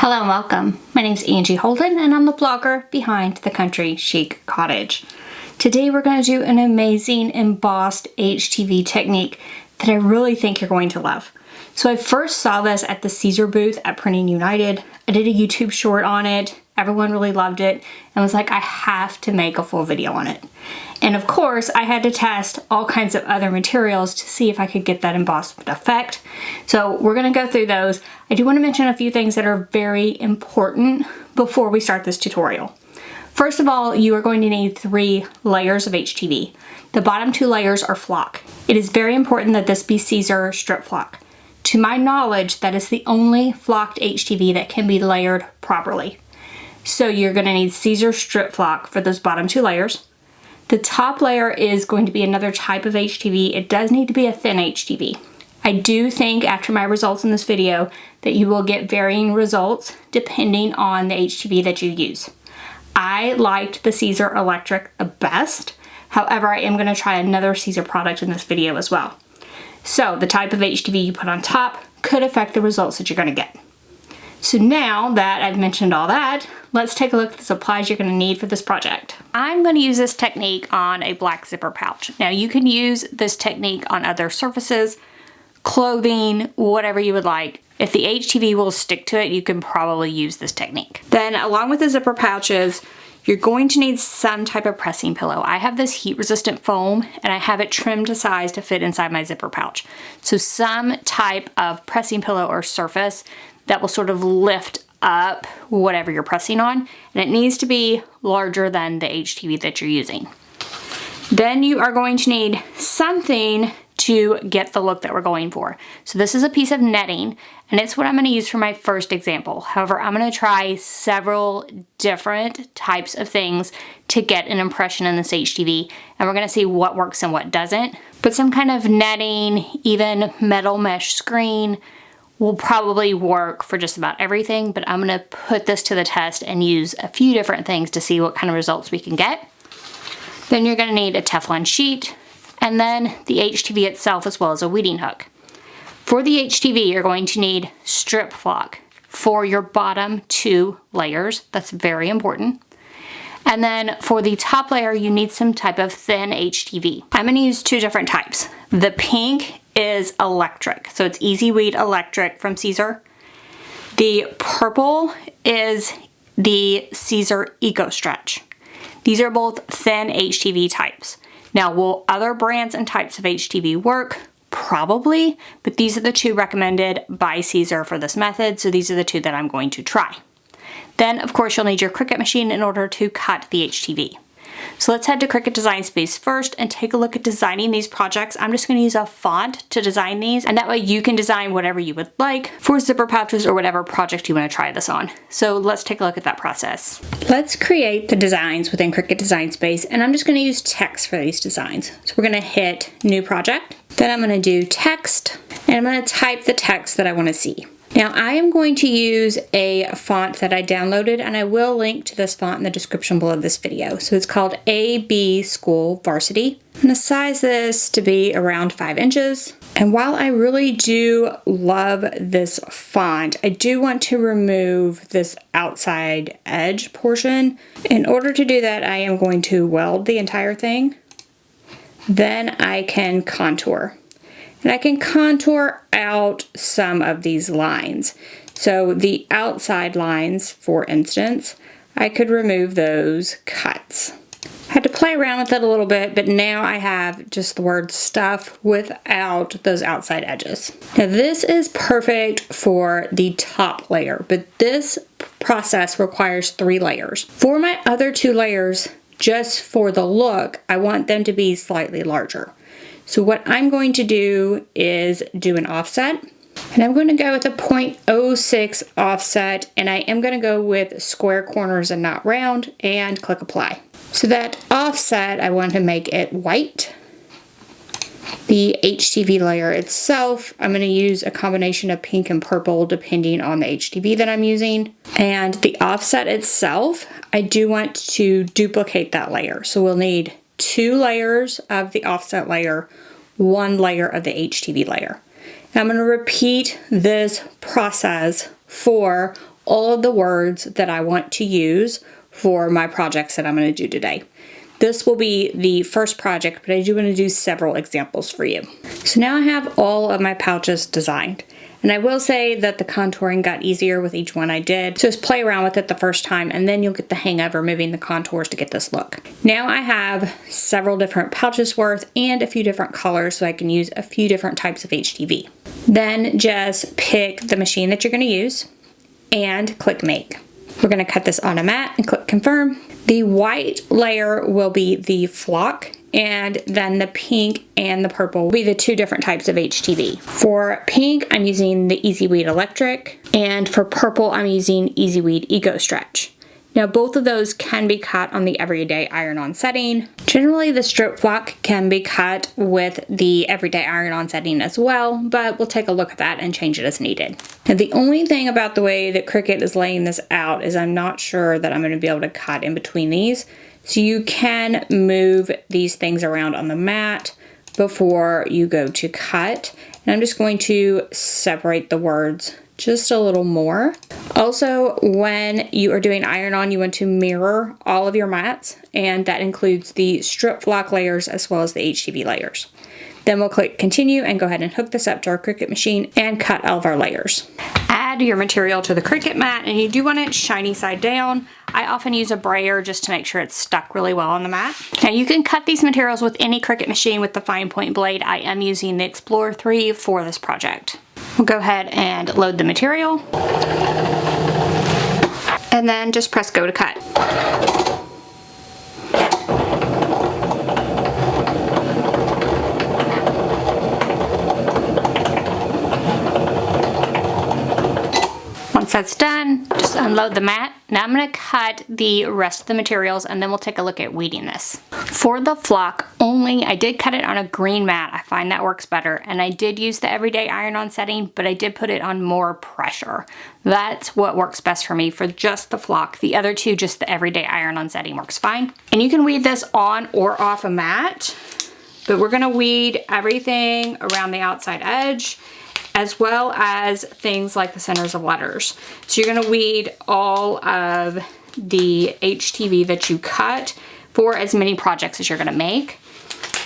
Hello and welcome. My name is Angie Holden and I'm the blogger behind the Country Chic Cottage. Today we're going to do an amazing embossed HTV technique that I really think you're going to love. So I first saw this at the Siser booth at Printing United. I did a YouTube short on it. Everyone really loved it and was like, I have to make a full video on it. And of course, I had to test all kinds of other materials to see if I could get that embossed effect. So we're gonna go through those. I do wanna mention a few things that are very important before we start this tutorial. First of all, you are going to need 3 layers of HTV. The bottom 2 layers are flock. It is very important that this be Siser Stripflock. To my knowledge, that is the only flocked HTV that can be layered properly. So you're gonna need Siser Stripflock for those bottom 2 layers. The top layer is going to be another type of HTV. It does need to be a thin HTV. I do think after my results in this video that you will get varying results depending on the HTV that you use. I liked the Siser Electric the best. However, I am gonna try another Siser product in this video as well. So the type of HTV you put on top could affect the results that you're gonna get. So now that I've mentioned all that, let's take a look at the supplies you're gonna need for this project. I'm gonna use this technique on a black zipper pouch. Now you can use this technique on other surfaces, clothing, whatever you would like. If the HTV will stick to it, you can probably use this technique. Then along with the zipper pouches, you're going to need some type of pressing pillow. I have this heat resistant foam and I have it trimmed to size to fit inside my zipper pouch. So some type of pressing pillow or surface that will sort of lift up whatever you're pressing on, and it needs to be larger than the HTV that you're using. Then you are going to need something to get the look that we're going for. So this is a piece of netting, and it's what I'm going to use for my first example. However, I'm going to try several different types of things to get an impression in this HTV, and we're going to see what works and what doesn't. But some kind of netting, even metal mesh screen, will probably work for just about everything, but I'm gonna put this to the test and use a few different things to see what kind of results we can get. Then you're gonna need a Teflon sheet, and then the HTV itself as well as a weeding hook. For the HTV, you're going to need Stripflock for your bottom 2 layers. That's very important. And then for the top layer, you need some type of thin HTV. I'm gonna use 2 different types. The pink is electric, so it's Easy Weed Electric from Siser. The purple is the Siser Eco Stretch. These are both thin HTV types. Now, will other brands and types of HTV work? Probably, but these are the 2 recommended by Siser for this method, so these are the 2 that I'm going to try. Then, of course, you'll need your Cricut machine in order to cut the HTV. So let's head to Cricut Design Space first and take a look at designing these projects. I'm just going to use a font to design these, and that way you can design whatever you would like for zipper pouches or whatever project you want to try this on. So let's take a look at that process. Let's create the designs within Cricut Design Space, and I'm just going to use text for these designs. So we're going to hit New Project. Then I'm going to do Text, and I'm going to type the text that I want to see. Now I am going to use a font that I downloaded, and I will link to this font in the description below this video. So it's called AB School Varsity. I'm going to size this to be around 5 inches. And while I really do love this font, I do want to remove this outside edge portion. In order to do that, I am going to weld the entire thing. Then I can contour. And I can contour out some of these lines. So the outside lines, for instance, I could remove those cuts. I had to play around with it a little bit, but now I have just the word stuff without those outside edges. Now this is perfect for the top layer, but this process requires 3 layers. For my other 2 layers, just for the look, I want them to be slightly larger. So what I'm going to do is do an offset, and I'm going to go with a 0.06 offset, and I am going to go with square corners and not round, and click apply. So that offset, I want to make it white. The HTV layer itself, I'm going to use a combination of pink and purple depending on the HTV that I'm using. And the offset itself, I do want to duplicate that layer. So we'll need 2 layers of the offset layer, 1 layer of the HTV layer. And I'm going to repeat this process for all of the words that I want to use for my projects that I'm going to do today. This will be the first project, but I do want to do several examples for you. So now I have all of my pouches designed. And I will say that the contouring got easier with each one I did. So just play around with it the first time and then you'll get the hang of removing the contours to get this look. Now I have several different pouches worth and a few different colors so I can use a few different types of HTV. Then just pick the machine that you're going to use and click make. We're going to cut this on a mat and click confirm. The white layer will be the flock, and then the pink and the purple will be the two different types of HTV. For pink, I'm using the Easy Weed Electric, and for purple, I'm using Easy Weed Eco Stretch. Now both of those can be cut on the everyday iron-on setting. Generally the Stripflock can be cut with the everyday iron-on setting as well, but we'll take a look at that and change it as needed. Now the only thing about the way that Cricut is laying this out is I'm not sure that I'm going to be able to cut in between these. So you can move these things around on the mat before you go to cut. And I'm just going to separate the words just a little more. Also, when you are doing iron-on, you want to mirror all of your mats, and that includes the Stripflock layers as well as the HTV layers. Then we'll click continue and go ahead and hook this up to our Cricut machine and cut all of our layers. Add your material to the Cricut mat, and you do want it shiny side down. I often use a brayer just to make sure it's stuck really well on the mat. Now you can cut these materials with any Cricut machine with the fine point blade. I am using the Explorer 3 for this project. We'll go ahead and load the material and then just press go to cut. Once that's done, just unload the mat. Now I'm going to cut the rest of the materials and then we'll take a look at weeding this. For the flock only, I did cut it on a green mat. I find that works better. And I did use the everyday iron-on setting, but I did put it on more pressure. That's what works best for me for just the flock. The other two, just the everyday iron-on setting works fine. And you can weed this on or off a mat, but we're going to weed everything around the outside edge, as well as things like the centers of letters. So you're gonna weed all of the HTV that you cut for as many projects as you're gonna make.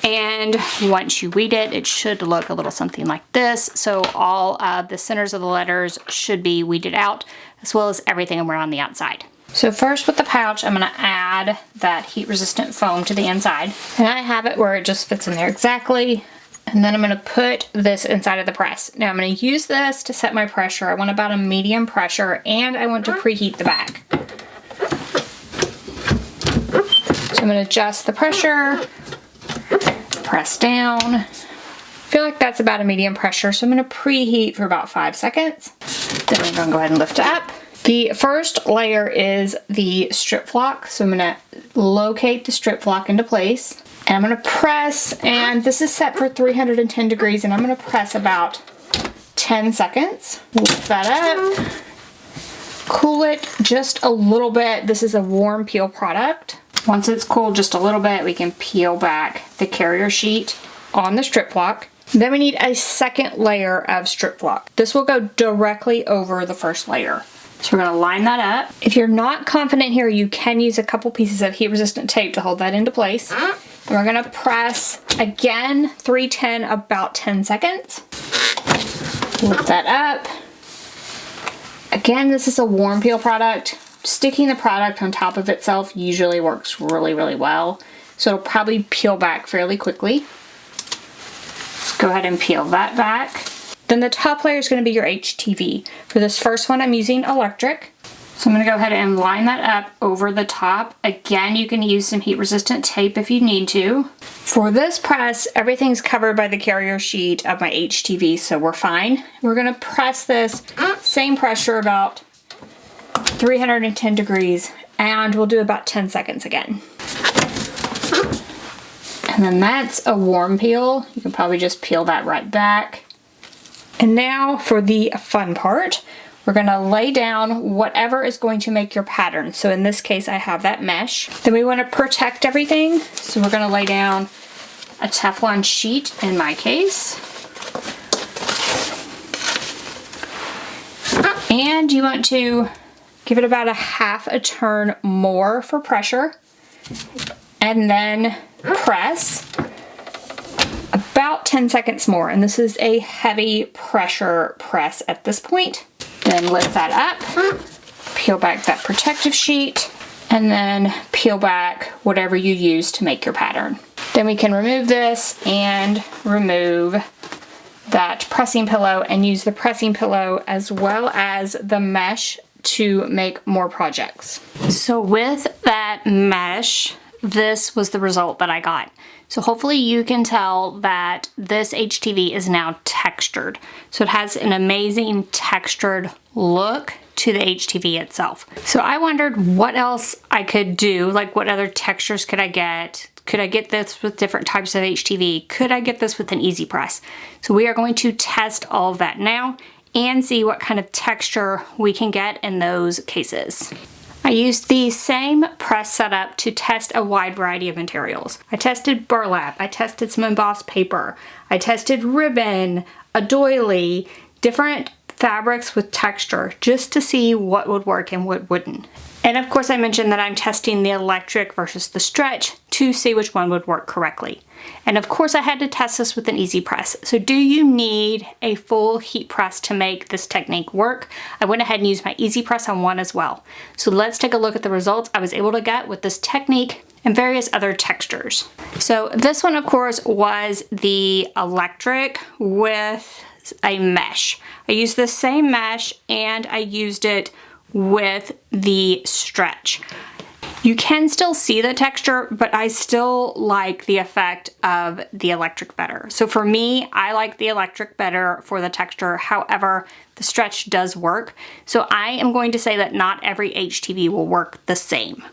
And once you weed it, it should look a little something like this. So all of the centers of the letters should be weeded out, as well as everything around the outside. So first with the pouch, I'm gonna add that heat-resistant foam to the inside. And I have it where it just fits in there exactly. And then I'm going to put this inside of the press. Now I'm going to use this to set my pressure. I want about a medium pressure, and I want to preheat the back. So I'm going to adjust the pressure, press down. I feel like that's about a medium pressure, so I'm going to preheat for about 5 seconds. Then I'm going to go ahead and lift it up. The first layer is the Stripflock, so I'm going to locate the Stripflock into place. And I'm going to press, and this is set for 310 degrees, and I'm going to press about 10 seconds. Lift that up, cool it just a little bit. This is a warm peel product. Once it's cooled just a little bit, we can peel back the carrier sheet on the Stripflock. Then we need a second layer of Stripflock. This will go directly over the first layer. So we're going to line that up. If you're not confident here, you can use a couple pieces of heat-resistant tape to hold that into place. And we're going to press again 310 about 10 seconds. Lift that up. Again, this is a warm peel product. Sticking the product on top of itself usually works really, really well. So it'll probably peel back fairly quickly. Let's go ahead and peel that back. Then the top layer is going to be your HTV. For this first one, I'm using electric. So I'm going to go ahead and line that up over the top. Again, you can use some heat-resistant tape if you need to. For this press, everything's covered by the carrier sheet of my HTV, so we're fine. We're going to press this, same pressure, about 310 degrees, and we'll do about 10 seconds again. And then that's a warm peel. You can probably just peel that right back. And now for the fun part. We're going to lay down whatever is going to make your pattern. So in this case, I have that mesh. Then we want to protect everything. So we're going to lay down a Teflon sheet in my case. And you want to Give it about a half a turn more for pressure, and then press about 10 seconds more. And this is a heavy pressure press at this point. Then lift that up, peel back that protective sheet, and then peel back whatever you use to make your pattern. Then we can remove this and remove that pressing pillow and use the pressing pillow as well as the mesh to make more projects. So with that mesh, this was the result that I got. So hopefully you can tell that this HTV is now textured. So it has an amazing textured look to the HTV itself. So I wondered what else I could do, like what other textures could I get? Could I get this with different types of HTV? Could I get this with an easy press? So we are going to test all of that now and see what kind of texture we can get in those cases. I used the same press setup to test a wide variety of materials. I tested burlap, I tested some embossed paper, I tested ribbon, a doily, different fabrics with texture just to see what would work and what wouldn't. And of course I mentioned that I'm testing the electric versus the stretch to see which one would work correctly. And of course I had to test this with an easy press. So do you need a full heat press to make this technique work? I went ahead and used my easy press on one as well. So let's take a look at the results I was able to get with this technique and various other textures. So this one of course was the electric with a mesh. I used the same mesh and I used it with the stretch. You can still see the texture, but I still like the effect of the electric better. So for me, I like the electric better for the texture. However, the stretch does work. So I am going to say that not every HTV will work the same.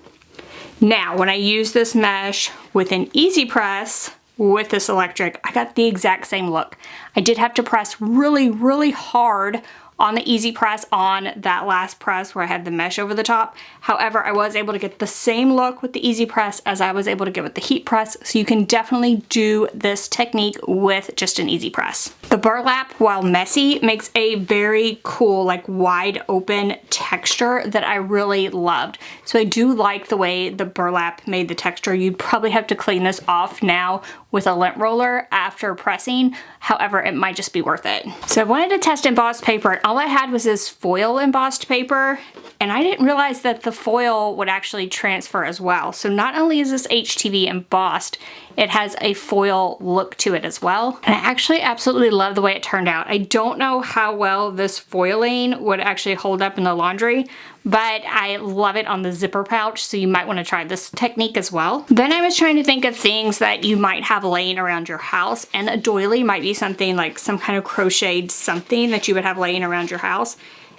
Now, when I use this mesh with an easy press with this electric, I got the exact same look. I did have to press really, really hard on the easy press on that last press where I had the mesh over the top. However, I was able to get the same look with the easy press as I was able to get with the heat press, so you can definitely do this technique with just an easy press. The burlap, while messy, makes a very cool, like wide open texture that I really loved. So I do like the way the burlap made the texture. You'd probably have to clean this off now with a lint roller after pressing. However, it might just be worth it. So I wanted to test embossed paper, and all I had was this foil embossed paper, and I didn't realize that the foil would actually transfer as well. So not only is this HTV embossed, it has a foil look to it as well. And I actually absolutely love the way it turned out. I don't know how well this foiling would actually hold up in the laundry, but I love it on the zipper pouch, so you might want to try this technique as well. Then I was trying to think of things that you might have laying around your house, and a doily might be something like some kind of crocheted something that you would have laying around your house.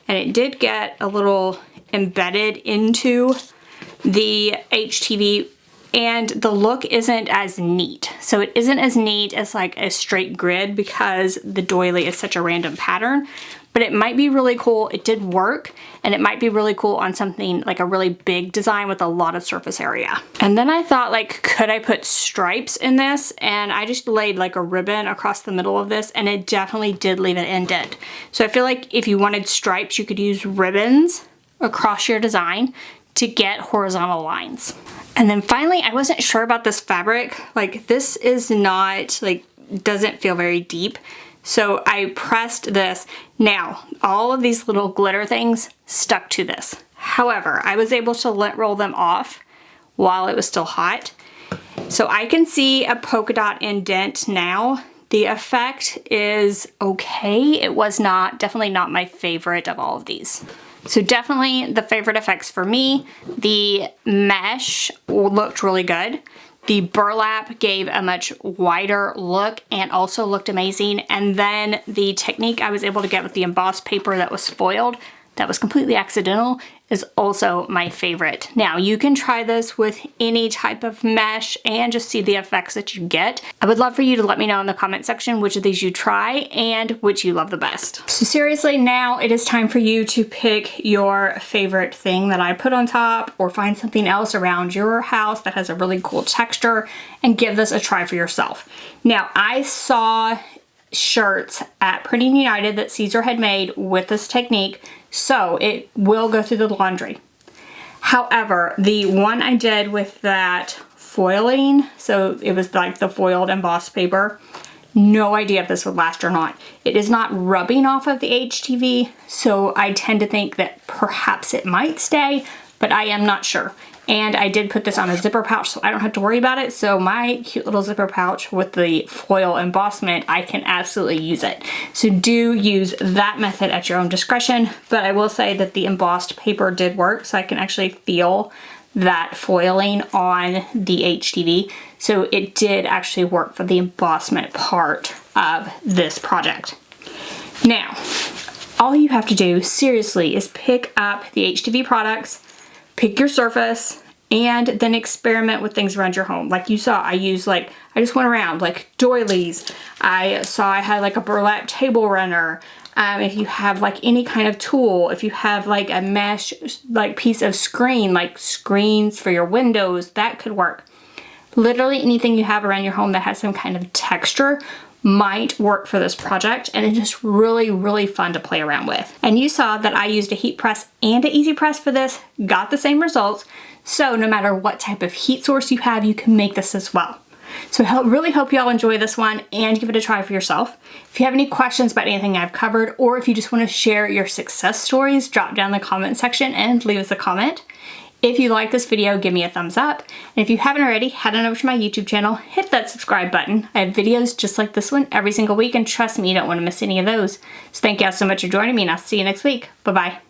And it did get a little embedded into the HTV, and the look isn't as neat. So it isn't as neat as like a straight grid because the doily is such a random pattern, but it might be really cool. It did work, and it might be really cool on something like a really big design with a lot of surface area. And then I thought, like, could I put stripes in this? And I just laid like a ribbon across the middle of this, and it definitely did leave an indent. So I feel like if you wanted stripes, you could use ribbons across your design to get horizontal lines. And then finally, I wasn't sure about this fabric. Like, this is not, like, doesn't feel very deep. So I pressed this. Now, all of these little glitter things stuck to this. However, I was able to lint roll them off while it was still hot. So I can see a polka dot indent now. The effect is okay. It was definitely not my favorite of all of these. So definitely the favorite effects for me. The mesh looked really good. The burlap gave a much wider look and also looked amazing. And then the technique I was able to get with the embossed paper that was foiled, that was completely accidental, is also my favorite. Now, you can try this with any type of mesh and just see the effects that you get. I would love for you to let me know in the comment section which of these you try and which you love the best. So seriously, now it is time for you to pick your favorite thing that I put on top, or find something else around your house that has a really cool texture and give this a try for yourself. Now, I saw shirts at Printing United that Siser had made with this technique, so it will go through the laundry. However, the one I did with that foiling, so it was like the foiled embossed paper, no idea if this would last or not. It is not rubbing off of the HTV, so I tend to think that perhaps it might stay, but I am not sure. And I did put this on a zipper pouch, so I don't have to worry about it. So my cute little zipper pouch with the foil embossment, I can absolutely use it. So do use that method at your own discretion, but I will say that the embossed paper did work, so I can actually feel that foiling on the HTV. So it did actually work for the embossment part of this project. Now, all you have to do, seriously, is pick up the HTV products, pick your surface, and then experiment with things around your home. Like you saw, I just went around like doilies. I saw I had like a burlap table runner. If you have like any kind of tool, if you have like a mesh like piece of screen, like screens for your windows, that could work. Literally anything you have around your home that has some kind of texture might work for this project, and it's just really, really fun to play around with. And you saw that I used a heat press and an easy press for this, got the same results. So no matter what type of heat source you have, you can make this as well. So I really hope you all enjoy this one and give it a try for yourself. If you have any questions about anything I've covered, or if you just want to share your success stories, drop down in the comment section and leave us a comment. If you like this video, give me a thumbs up. And if you haven't already, head on over to my YouTube channel, hit that subscribe button. I have videos just like this one every single week, and trust me, you don't want to miss any of those. So thank you all so much for joining me, and I'll see you next week. Bye-bye.